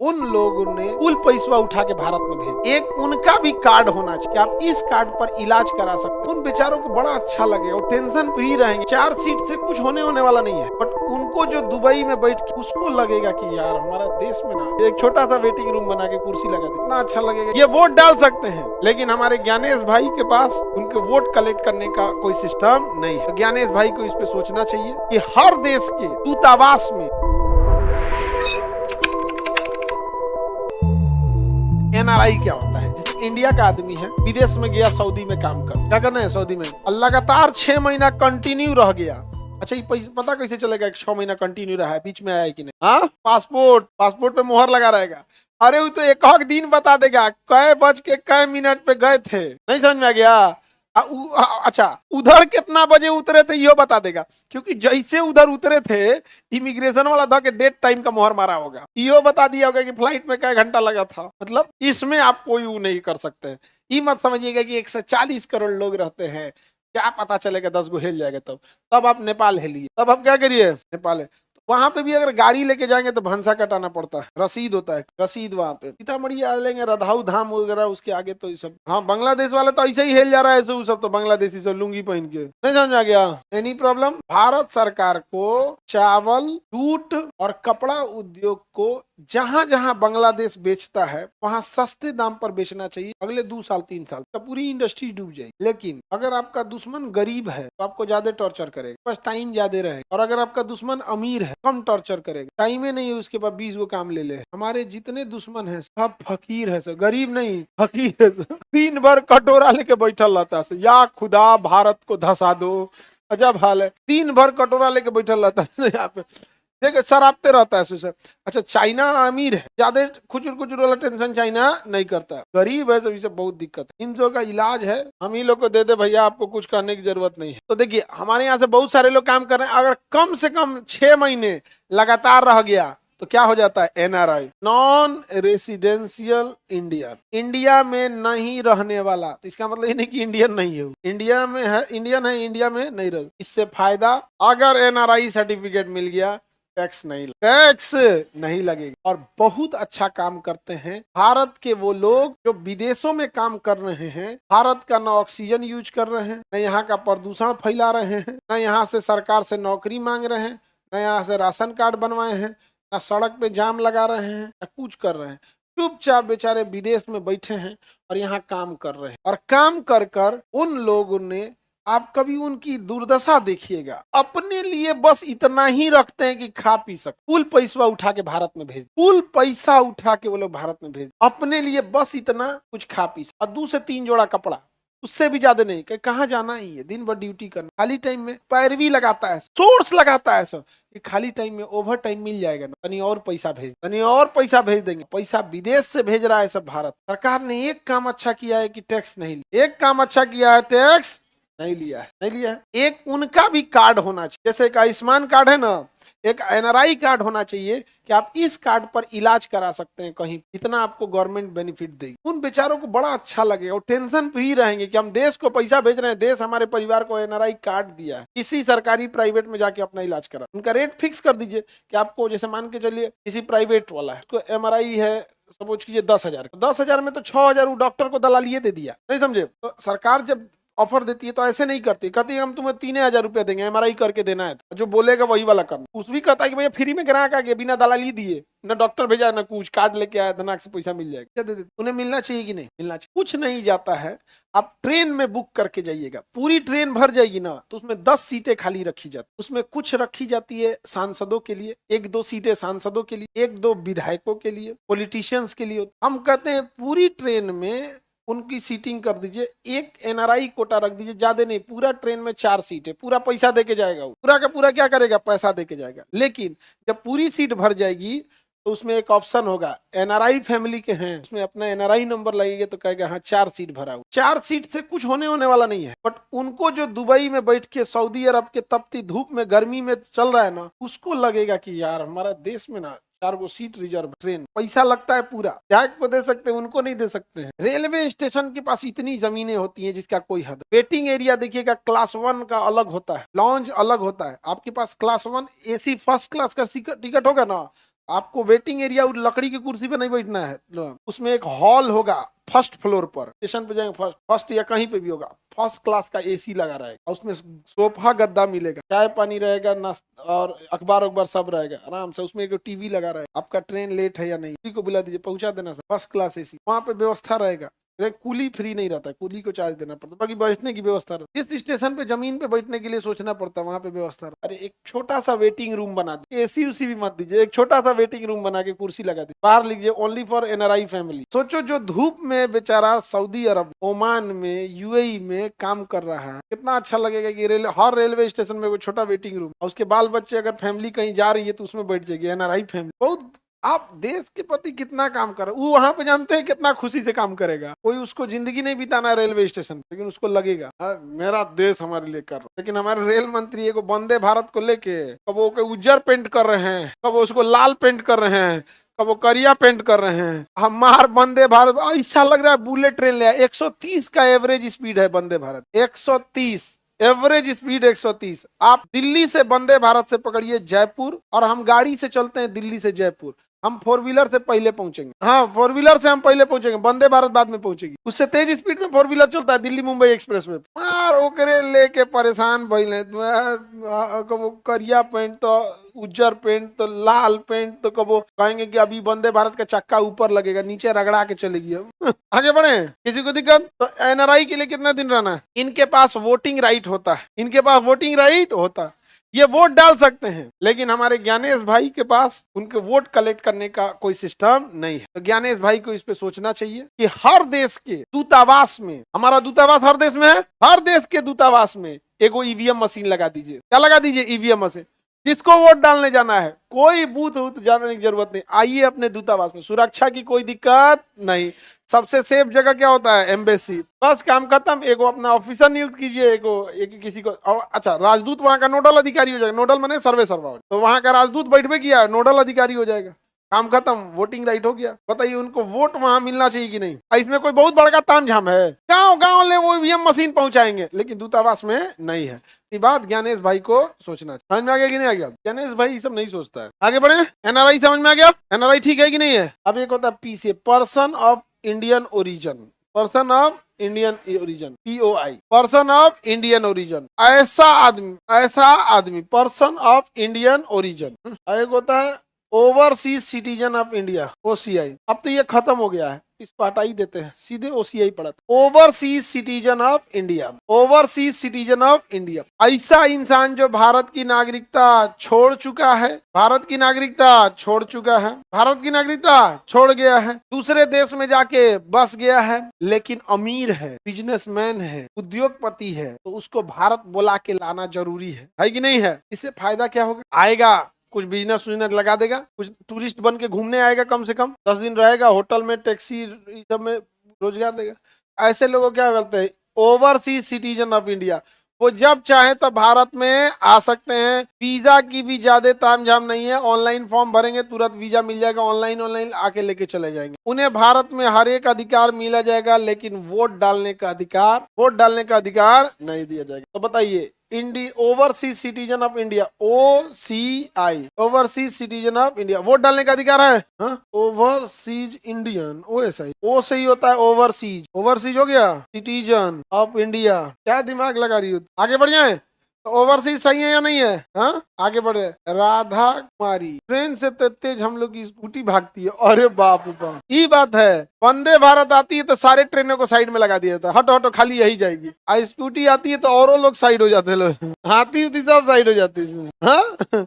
उन लोगों ने कुल पैसा उठा के भारत में भेज। एक उनका भी कार्ड होना चाहिए कि आप इस कार्ड पर इलाज करा सकते हैं। उन बेचारों को बड़ा अच्छा लगेगा, वो टेंशन फ्री रहेंगे। 4 सीट से कुछ होने वाला नहीं है, बट उनको जो दुबई में बैठ के उसको लगेगा कि यार हमारा देश में ना एक छोटा सा वेटिंग रूम बना के कुर्सी लगा दे, इतना अच्छा लगेगा। ये वोट डाल सकते हैं, लेकिन हमारे ज्ञानेश भाई के पास उनके वोट कलेक्ट करने का कोई सिस्टम नहीं है। तो ज्ञानेश भाई को इस पे सोचना चाहिए कि हर देश के दूतावास में एनआरआई क्या होता है। जैसे इंडिया का आदमी है, विदेश में गया, सऊदी में काम कर, क्या करना है सऊदी में, लगातार 6 महीना कंटिन्यू रह गया। अच्छा, ये पैसा पता कैसे चलेगा कि 6 महीना कंटिन्यू रहा है, बीच में आया है कि नहीं? हाँ, पासपोर्ट पे मोहर लगा रहेगा। अरे वो तो एक दिन बता देगा कै बज के कै मिनट पे गए थे, नहीं समझ में आ गया। अच्छा, उधर कितना बजे उतरे थे यो बता देगा, क्योंकि जैसे उधर उतरे थे इमिग्रेशन वाला था के डेट टाइम का मोहर मारा होगा, यो बता दिया होगा कि फ्लाइट में क्या घंटा लगा था। मतलब इसमें आप कोई वो नहीं कर सकते। ये मत समझिएगा कि 140 करोड़ लोग रहते हैं, क्या पता चलेगा 10 गो हिल जाएगा। तब आप नेपाल हिलिए, तब आप क्या करिए, नेपाल है वहां पे भी अगर गाड़ी लेके जाएंगे तो भंसा कटाना पड़ता है, रसीद होता है, रसीद वहां पे। सीतामढ़ी आ लेंगे, रधाऊ धाम वगैरह, उसके आगे तो ये सब। हाँ, बांग्लादेश वाले तो ऐसे ही हिल जा रहा है, ऐसे सब तो बांग्लादेशी सब लुंगी पहन के, नहीं समझ आ गया। Any problem? भारत सरकार को चावल, जूट और कपड़ा उद्योग को जहां जहां बांग्लादेश बेचता है वहां सस्ते दाम पर बेचना चाहिए। अगले 2 साल 3 साल तो पूरी इंडस्ट्री डूब जाएगी। लेकिन अगर आपका दुश्मन गरीब है तो आपको ज्यादा टॉर्चर करेगा, बस टाइम ज्यादा रहे। और अगर आपका दुश्मन अमीर है, कम टॉर्चर करेगा, टाइम ही नहीं है उसके पास 20 गो काम ले ले। हमारे जितने दुश्मन है सब फकीर है, सब गरीब नहीं, फकीर है। दिन भर कटोरा लेके बैठल रहता है, या खुदा भारत को धसा दो, अजब हाल है। दिन भर कटोरा लेके बैठल रहता है यहाँ पे, देखिए शराबते रहता है सर। अच्छा, चाइना अमीर है, ज्यादा खुचुर वाला टेंशन चाइना नहीं करता है। गरीब है तो इसे बहुत दिक्कत है। इन सब का इलाज है, हम ही लोग को दे दे भैया, आपको कुछ करने की जरूरत नहीं है। तो देखिए हमारे यहाँ से बहुत सारे लोग काम कर रहे हैं। अगर कम से कम 6 महीने लगातार रह गया तो क्या हो जाता है, NRI, non residential Indian, India में नहीं रहने वाला। तो इसका मतलब ये नहीं कि इंडियन नहीं है, इंडिया में है, इंडियन है, इंडिया में नहीं रह। इससे फायदा, अगर एनआरआई सर्टिफिकेट मिल गया टैक्स नहीं लगेगा। और बहुत अच्छा काम करते हैं भारत के वो लोग जो विदेशों में काम कर रहे हैं। भारत का ना ऑक्सीजन यूज कर रहे हैं, न यहाँ का प्रदूषण फैला रहे हैं, न यहाँ से सरकार से नौकरी मांग रहे हैं, न यहाँ से राशन कार्ड बनवाए हैं, न सड़क पे जाम लगा रहे हैं, न कुछ कर रहे हैं। चुपचाप बेचारे विदेश में बैठे हैं और यहाँ काम कर रहे हैं। और काम कर कर उन लोगों ने, आप कभी उनकी दुर्दशा देखिएगा, अपने लिए बस इतना ही रखते हैं कि खा पी सके। कुल पैसा उठा के भारत में भेज, कुल पैसा उठा के वो लोग भारत में भेज, अपने लिए बस इतना कुछ खा पी सके, और 2 से 3 जोड़ा कपड़ा, उससे भी ज्यादा नहीं। कहाँ जाना ही है, दिन भर ड्यूटी करना, खाली टाइम में पैरवी लगाता है, सोर्स लगाता है सब कि खाली टाइम में ओवर टाइम मिल जाएगा ना, तनी और पैसा भेज, तनी और पैसा भेज देंगे। पैसा विदेश से भेज रहा है सब भारत। सरकार ने एक काम अच्छा किया है कि टैक्स नहीं लिया, एक काम अच्छा किया है, टैक्स नहीं लिया है। एक उनका भी कार्ड होना चाहिए, जैसे एक आयुष्मान कार्ड है ना, एक एनआरआई कार्ड होना चाहिए कि आप इस कार्ड पर इलाज करा सकते हैं कहीं, इतना आपको गवर्नमेंट बेनिफिट देगी। उन बेचारों को बड़ा अच्छा लगेगा, वो टेंशन फ्री रहेंगे कि हम देश को पैसा भेज रहे हैं, देश हमारे परिवार को एनआरआई कार्ड दिया है, किसी सरकारी प्राइवेट में जाके अपना इलाज करा। उनका रेट फिक्स कर दीजिए कि आपको, जैसे मान के चलिए किसी प्राइवेट वाला है, उसको एमआरआई है सपोज कीजिए 10,000, 10,000 में तो 6,000 वो डॉक्टर को दलालिए दे दिया, नहीं समझे। तो सरकार जब ऑफर देती है तो ऐसे नहीं करती, कहती है हम तुम्हें 3,000 रुपया देंगे, एमआरआई करके देना है, जो बोलेगा वही वाला करना। उस भी कहता है कि भैया फ्री में करा के, बिना दलाली दिए, ना डॉक्टर भेजा ना कुछ, कार्ड लेके आया, धनाक से पैसा मिल जाएगा। क्या दे देते? उन्हें मिलना चाहिए कि नहीं मिलना चाहिए? कुछ नहीं जाता है। आप ट्रेन में बुक करके जाइएगा, पूरी ट्रेन भर जाएगी ना, तो उसमें 10 सीटें खाली रखी जाती, उसमें कुछ रखी जाती है सांसदों के लिए, 1-2 सीटें सांसदों के लिए, 1-2 विधायकों के लिए, पॉलिटिशियंस के लिए। हम कहते हैं पूरी ट्रेन में उनकी सीटिंग कर दीजिए, एक एनआरआई कोटा रख दीजिए, ज्यादा नहीं, पूरा ट्रेन में 4 सीट है, पूरा पैसा देके जाएगा, वो पूरा का पूरा क्या करेगा, पैसा देके जाएगा। लेकिन जब पूरी सीट भर जाएगी तो उसमें एक ऑप्शन होगा, एनआरआई फैमिली के हैं, उसमें अपना एनआरआई नंबर लगेगा तो कहेगा हाँ 4 सीट भरा हुआ। 4 सीट से कुछ होने वाला नहीं है, बट उनको जो दुबई में बैठ के सऊदी अरब के तपती धूप में गर्मी में चल रहा है ना, उसको लगेगा कि यार हमारा देश में ना 4 गो सीट रिजर्व, ट्रेन पैसा लगता है पूरा, क्या को दे सकते हैं, उनको नहीं दे सकते हैं। रेलवे स्टेशन के पास इतनी जमीनें होती हैं जिसका कोई हद। वेटिंग एरिया देखिएगा, क्लास 1 का अलग होता है, लॉन्ज अलग होता है। आपके पास क्लास 1 एसी फर्स्ट क्लास का टिकट होगा ना, आपको वेटिंग एरिया लकड़ी की कुर्सी पे नहीं बैठना है, उसमें एक हॉल होगा फर्स्ट फ्लोर पर, स्टेशन पे जाएंगे फर्स्ट या कहीं पे भी होगा, फर्स्ट क्लास का एसी लगा रहेगा, उसमें सोफा गद्दा मिलेगा, चाय पानी रहेगा, नाश्ता और अखबार अखबार सब रहेगा आराम से, उसमें एक टीवी लगा रहेगा, आपका ट्रेन लेट है या नहीं, किसी को बुला दीजिए पहुंचा देना सर, फर्स्ट क्लास एसी, वहाँ पे व्यवस्था रहेगा, कूली फ्री नहीं रहता, कूली को चार्ज देना पड़ता, बाकी बैठने की व्यवस्था रहती। जिस स्टेशन पे जमीन पे बैठने के लिए सोचना पड़ता, वहां पे व्यवस्था रहती। अरे एक छोटा सा वेटिंग रूम बना दीजिए, एसी उसी भी मत दीजिए, एक छोटा सा वेटिंग रूम बना के कुर्सी लगा दीजिए, बाहर लिखिए ओनली फॉर एनआरआई फैमिली। सोचो जो धूप में बेचारा सऊदी अरब, ओमान में, यूएई में काम कर रहा है, कितना अच्छा लगेगा कि हर रेलवे स्टेशन में वो छोटा वेटिंग रूम, उसके बाल बच्चे अगर फैमिली कहीं जा रही है तो उसमें बैठ जाएगी एनआरआई फैमिली। बहुत आप देश के प्रति कितना काम कर रहे हो, वो वहां पे जानते हैं कितना खुशी से काम करेगा। कोई उसको जिंदगी नहीं बिताना रेलवे स्टेशन, लेकिन उसको लगेगा मेरा देश हमारे लिए कर रहा है। लेकिन हमारे रेल मंत्री एक वंदे भारत को लेके कब वो उज्जर पेंट कर रहे हैं, कब उसको लाल पेंट कर रहे हैं, कब वो करिया पेंट कर रहे हैं। हमार वंदे भारत ऐसा लग रहा है बुलेट ट्रेन ले 130 का एवरेज स्पीड है वंदे भारत, 130 एवरेज स्पीड 130। आप दिल्ली से वंदे भारत से पकड़िए जयपुर, और हम गाड़ी से चलते हैं दिल्ली से जयपुर, हम फोर व्हीलर से पहले पहुंचेंगे। हाँ, फोर व्हीलर से हम पहले पहुंचेंगे, वंदे भारत बाद में पहुंचेगी। उससे तेज स्पीड में फोर व्हीलर चलता है दिल्ली मुंबई एक्सप्रेस में। यार ओकरे लेके परेशान भइले, कबो करिया पेंट तो उज्जर पेंट तो लाल पेंट, तो कबो कहेंगे कि अभी वंदे भारत का चक्का ऊपर लगेगा, नीचे रगड़ा के चलेगी। अब आगे बढ़े, किसी को दिक्कत? तो एनआरआई के लिए कितना दिन रहना है? इनके पास वोटिंग राइट होता है, इनके पास वोटिंग राइट होता है, ये वोट डाल सकते हैं। लेकिन हमारे ज्ञानेश भाई के पास उनके वोट कलेक्ट करने का कोई सिस्टम नहीं है। तो ज्ञानेश भाई को इस पे सोचना चाहिए कि हर देश के दूतावास में, हमारा दूतावास हर देश में है, हर देश के दूतावास में एगो ईवीएम मशीन लगा दीजिए। क्या लगा दीजिए? EVM machine. जिसको वोट डालने जाना है, कोई बूथ जाने की जरूरत नहीं, आइए अपने दूतावास में, सुरक्षा की कोई दिक्कत नहीं। सबसे सेफ जगह क्या होता है? एम्बेसी। बस काम खत्म, एगो अपना ऑफिसर नियुक्त कीजिए, किसी को। अच्छा, राजदूत वहां का नोडल अधिकारी हो जाएगा, नोडल माने सर्वे सर्वा, तो वहां का राजदूत बैठवे किया, नोडल अधिकारी हो जाएगा, काम खत्म, वोटिंग राइट हो गया। बताइए उनको वोट वहां मिलना चाहिए कि नहीं? इसमें कोई बहुत बड़ा तामझाम है? गांव गांव ले वो ईवीएम मशीन पहुंचाएंगे, लेकिन दूतावास में नहीं है। ये बात ज्ञानेश भाई को सोचना चाहिए। समझ में आ गया कि नहीं आ गया? ज्ञानेश भाई ये सब नहीं सोचता है। आगे बढ़े, एनआरआई समझ में आ गया? एनआरआई ठीक है कि नहीं है? अब एक होता है PCA, person of Indian origin, person of Indian origin, POI, person of Indian origin, ऐसा आदमी पर्सन ऑफ इंडियन ओरिजिन। एक होता है overseas citizen of India, OCI। अब तो ये खत्म हो गया है, इसको हटा ही देते हैं, सीधे OCI पड़ा। Overseas citizen of India, overseas citizen of India, ऐसा इंसान जो भारत की नागरिकता छोड़ चुका है, भारत की नागरिकता छोड़ चुका है, भारत की नागरिकता छोड़ गया है, दूसरे देश में जाके बस गया है, लेकिन अमीर है, बिजनेसमैन है, उद्योगपति है, तो उसको भारत बुला के लाना जरूरी है कि नहीं है? इससे फायदा क्या होगा? आएगा, कुछ बिजनेस लगा देगा, कुछ टूरिस्ट बन के घूमने आएगा, कम से कम 10 दिन रहेगा, होटल में, टैक्सी सब में रोजगार देगा। ऐसे लोग क्या करते हैं? ओवरसीज सिटीजन ऑफ इंडिया, वो जब चाहे तब भारत में आ सकते हैं, वीजा की भी ज्यादा तामझाम नहीं है, ऑनलाइन फॉर्म भरेंगे तुरंत वीजा मिल जाएगा, ऑनलाइन आके लेके चले जाएंगे। उन्हें भारत में हर एक अधिकार मिला जाएगा, लेकिन वोट डालने का अधिकार नहीं दिया जाएगा। तो बताइए, overseas citizen of India, OCI, overseas citizen of India, vote डालने का अधिकार है। ओवरसीज इंडियन, OSI, O से ही होता है ओवरसीज, ओवरसीज हो गया, सिटीजन ऑफ इंडिया। क्या दिमाग लगा रही हो? आगे बढ़ जाए, तो ओवरसीज सही है या नहीं है? हाँ, आगे बढ़े। राधा कुमारी, ट्रेन से तेज हम लोग की स्कूटी भागती है। अरे बाप रे बाप, ये बात है। वंदे भारत आती है तो सारे ट्रेनों को साइड में लगा दिया था, हटो हटो खाली यही जाएगी। स्कूटी आती है तो औरों लोग साइड हो जाते, लोग हाथी उती सब साइड हो जाते हैं। हाँ?